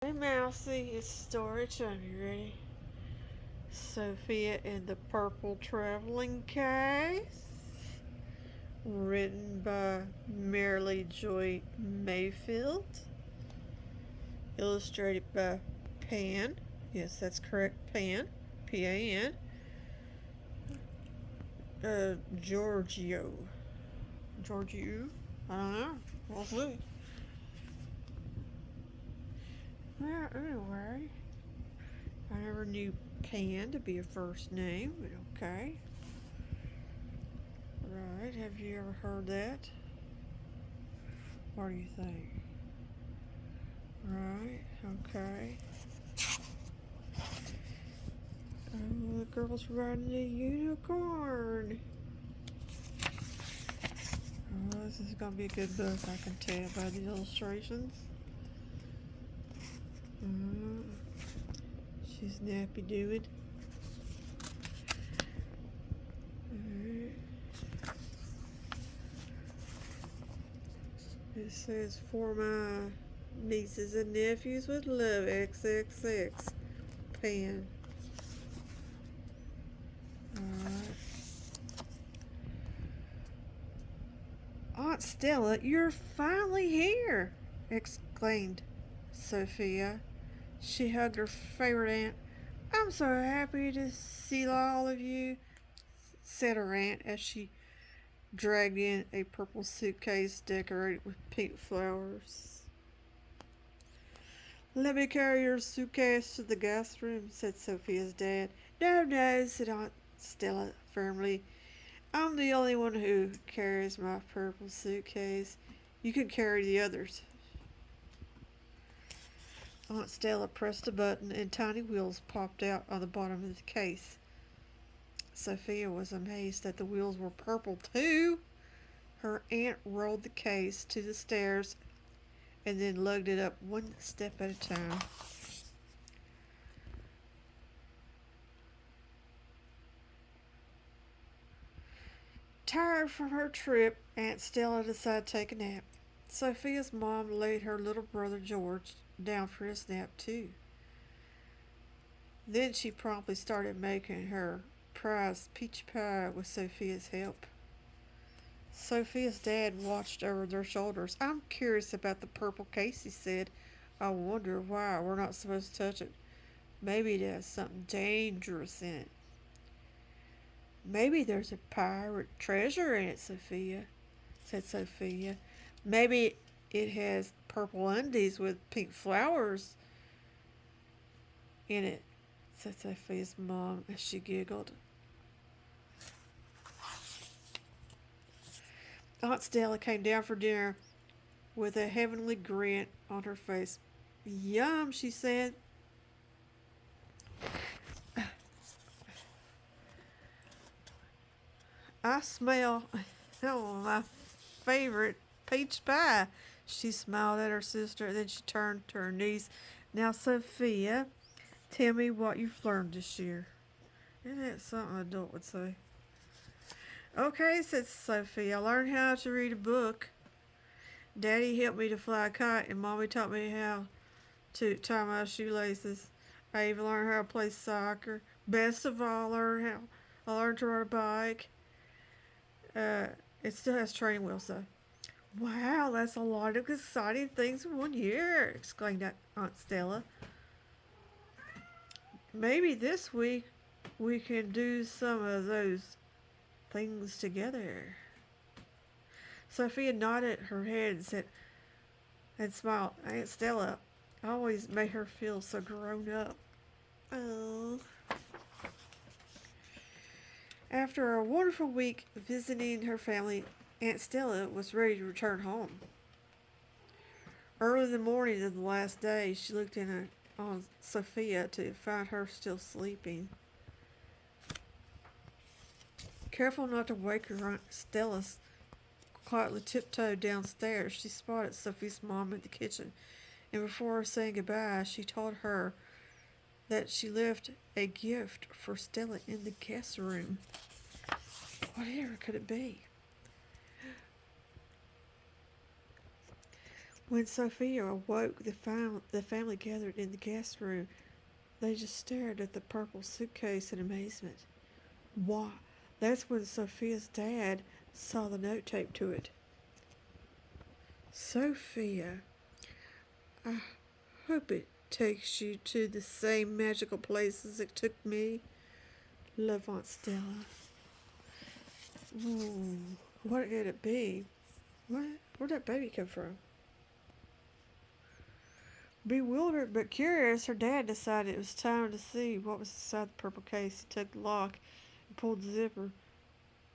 Hey Mousy, it's story time. You ready? Sophia in the Purple Traveling Case. Written by Marilee Joy Mayfield. Illustrated by Pan. Yes, that's correct. Pan. Pan. Georgiou. Georgiou? I don't know. We'll see. Well, anyway, I never knew Pan to be a first name, but okay. Right, have you ever heard that? What do you think? Right, okay. Oh, the girl's riding a unicorn. Oh, this is gonna be a good book, I can tell by the illustrations. Uh, she's nappy doing. It says, for my nieces and nephews with love, XXX. Pan. Alright. Aunt Stella, you're finally here! Exclaimed Sophia. She hugged her favorite aunt. I'm so happy to see all of you, said her aunt as she dragged in a purple suitcase decorated with pink flowers. Let me carry your suitcase to the guest room, said Sophia's dad. No, no, said Aunt Stella firmly. I'm the only one who carries my purple suitcase. You can carry the others. Aunt Stella pressed a button and tiny wheels popped out on the bottom of the case. Sophia was amazed that the wheels were purple too. Her aunt rolled the case to the stairs and then lugged it up one step at a time. Tired from her trip, Aunt Stella decided to take a nap. Sophia's mom laid her little brother George down for his nap too. Then she promptly started making her prized peach pie with Sophia's help. Sophia's dad watched over their shoulders. I'm curious about the purple case, he said. I wonder why we're not supposed to touch it. Maybe it has something dangerous in it. Maybe there's a pirate treasure in it, Sophia, said Sophia. Maybe it has purple undies with pink flowers in it, said Sophia's mom as she giggled. Aunt Stella came down for dinner with a heavenly grin on her face. Yum, she said. I smell my favorite peach pie. She smiled at her sister, then she turned to her niece. Now, Sophia, tell me what you've learned this year. Isn't that something an adult would say? Okay, said Sophia. I learned how to read a book. Daddy helped me to fly a kite, and Mommy taught me how to tie my shoelaces. I even learned how to play soccer. Best of all, I learned to ride a bike. It still has training wheels though. Wow, that's a lot of exciting things in 1 year, exclaimed Aunt Stella. Maybe this week we can do some of those things together. Sophia nodded her head and smiled. Aunt Stella always made her feel so grown up. Oh. After a wonderful week visiting her family, Aunt Stella was ready to return home. Early in the morning of the last day, she looked in on Sophia to find her still sleeping. Careful not to wake her, Aunt Stella quietly tiptoed downstairs. She spotted Sophie's mom in the kitchen, and before saying goodbye, she told her that she left a gift for Stella in the guest room. Whatever could it be? When Sophia awoke, the family gathered in the guest room. They just stared at the purple suitcase in amazement. Why? That's when Sophia's dad saw the note taped to it. Sophia, I hope it takes you to the same magical places it took me. Love, Aunt Stella. Ooh, what could it be? Where'd that baby come from? Bewildered but curious, her dad decided it was time to see what was inside the purple case. He took the lock and pulled the zipper,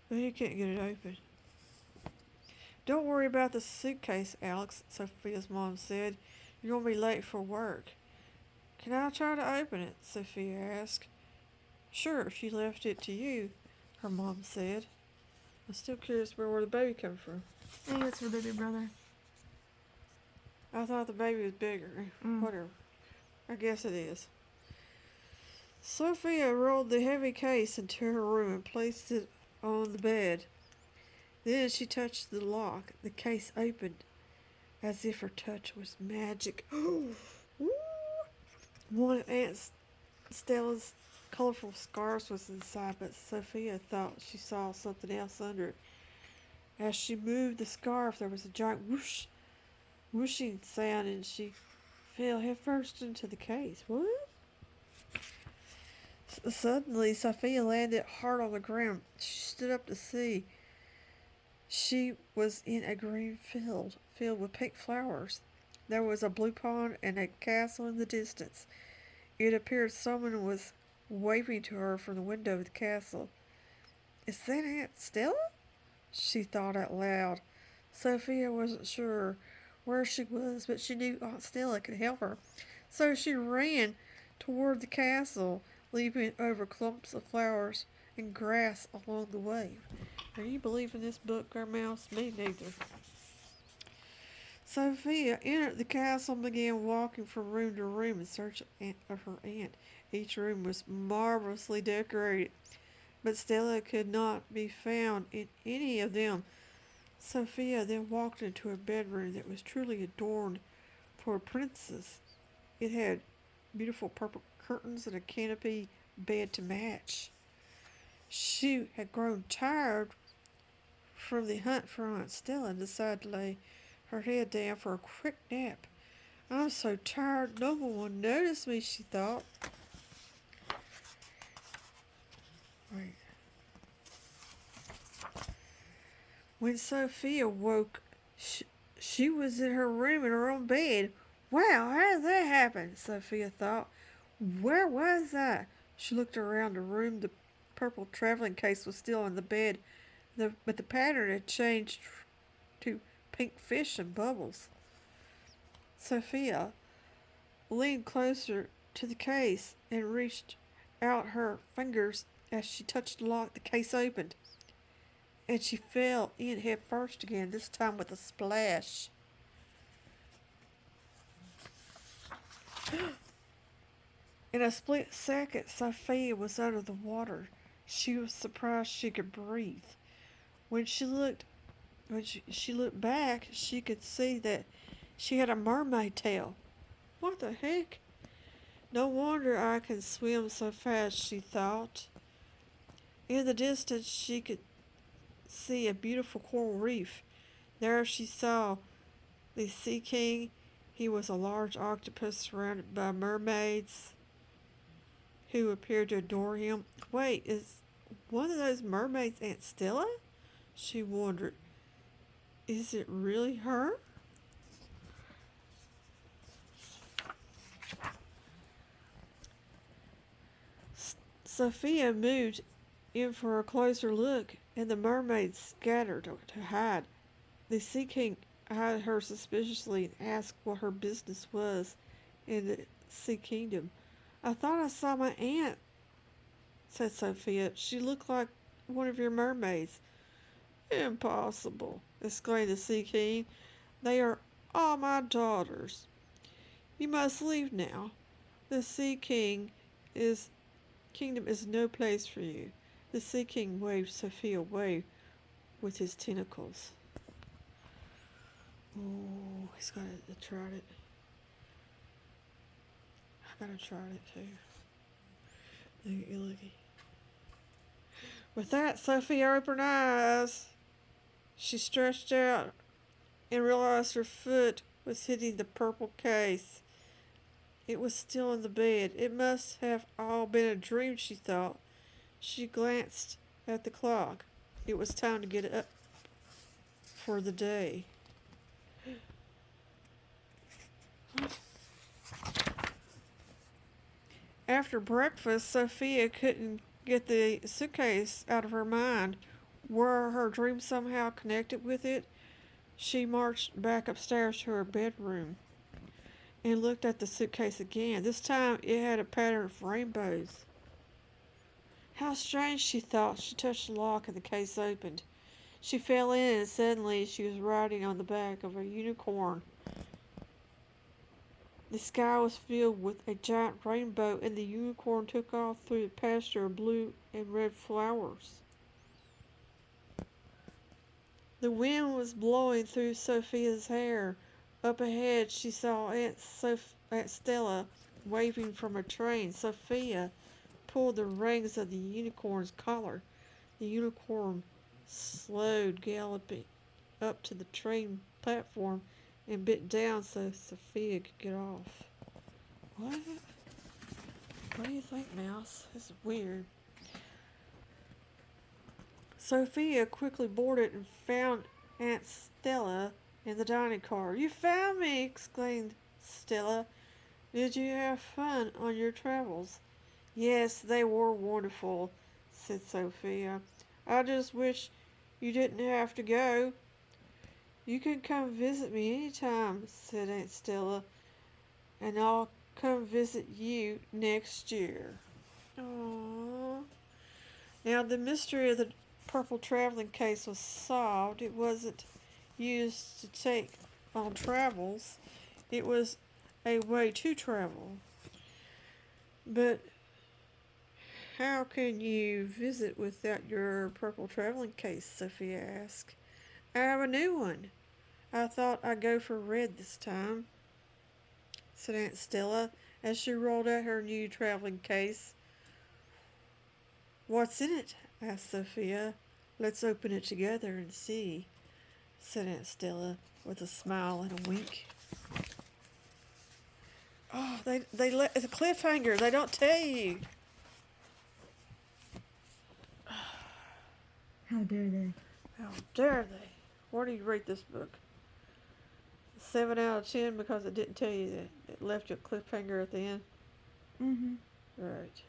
but he couldn't get it open. Don't worry about the suitcase, Alex, Sophia's mom said. You're going to be late for work. Can I try to open it? Sophia asked. Sure, she left it to you, her mom said. I'm still curious where the baby came from. I think it's for baby brother. I thought the baby was bigger. Whatever. I guess it is. Sophia rolled the heavy case into her room and placed it on the bed. Then she touched the lock. The case opened as if her touch was magic. One of Aunt Stella's colorful scarves was inside, but Sophia thought she saw something else under it. As she moved the scarf, there was a giant whooshing sound, and she fell headfirst into the case. What? Suddenly, Sophia landed hard on the ground. She stood up to see. She was in a green field filled with pink flowers. There was a blue pond and a castle in the distance. It appeared someone was waving to her from the window of the castle. Is that Aunt Stella? She thought out loud. Sophia wasn't sure where she was, but she knew Aunt Stella could help her. So she ran toward the castle, leaping over clumps of flowers and grass along the way. Are you believing this book, Mouse? Me neither. Sophia entered the castle and began walking from room to room in search of her aunt. Each room was marvelously decorated, but Stella could not be found in any of them. Sophia then walked into a bedroom that was truly adorned for a princess. It had beautiful purple curtains and a canopy bed to match. She had grown tired from the hunt for Aunt Stella and decided to lay her head down for a quick nap. I'm so tired, no one will notice me, she thought. Wait. When Sophia woke, she was in her room in her own bed. Wow, how did that happen? Sophia thought. Where was I? She looked around the room. The purple traveling case was still on the bed, but the pattern had changed to pink fish and bubbles. Sophia leaned closer to the case and reached out her fingers. As she touched the lock, the case opened, and she fell in head first again, this time with a splash. In a split second, Sophia was under the water. She was surprised she could breathe. When she looked back, she could see that she had a mermaid tail. What the heck? No wonder I can swim so fast, she thought. In the distance, she could see a beautiful coral reef. There she saw the Sea King. He was a large octopus surrounded by mermaids who appeared to adore him. Wait, is one of those mermaids Aunt Stella? She wondered. Is it really her? Sophia moved in for a closer look, and the mermaids scattered to hide. The Sea King eyed her suspiciously and asked what her business was in the Sea Kingdom. I thought I saw my aunt, said Sophia. She looked like one of your mermaids. Impossible, exclaimed the Sea King. They are all my daughters. You must leave now. The Sea Kingdom is no place for you. The Sea King waved Sophia away with his tentacles. Oh, he's got to try it. I gotta try it too. Looky, looky. With that, Sophia opened her eyes. She stretched out and realized her foot was hitting the purple case. It was still in the bed. It must have all been a dream, she thought. She glanced at the clock. It was time to get up for the day. After breakfast, Sophia couldn't get the suitcase out of her mind. Were her dreams somehow connected with it? She marched back upstairs to her bedroom and looked at the suitcase again. This time it had a pattern of rainbows. How strange, she thought. She touched the lock and the case opened. She fell in and suddenly she was riding on the back of a unicorn. The sky was filled with a giant rainbow, and the unicorn took off through the pasture of blue and red flowers. The wind was blowing through Sophia's hair. Up ahead, she saw Aunt Stella waving from a train. Sophia pulled the reins of the unicorn's collar. The unicorn slowed, galloping up to the train platform and bit down so Sophia could get off. What? What do you think, Mouse? This is weird. Sophia quickly boarded and found Aunt Stella in the dining car. "You found me!" exclaimed Stella. "Did you have fun on your travels?" "Yes, they were wonderful," said Sophia. "I just wish you didn't have to go." "You can come visit me anytime," said Aunt Stella, "and I'll come visit you next year." Aww. Now, the mystery of the purple traveling case was solved. It wasn't used to take on travels. It was a way to travel. But how can you visit without your purple traveling case? Sophia asked. "I have a new one. I thought I'd go for red this time," said Aunt Stella as she rolled out her new traveling case. "What's in it?" asked Sophia. "Let's open it together and see," said Aunt Stella with a smile and a wink. Oh, it's a cliffhanger. They don't tell you. How dare they? How dare they? What do you rate this book? 7 out of 10 because it didn't tell you that it left you a cliffhanger at the end. Mm-hmm. Right.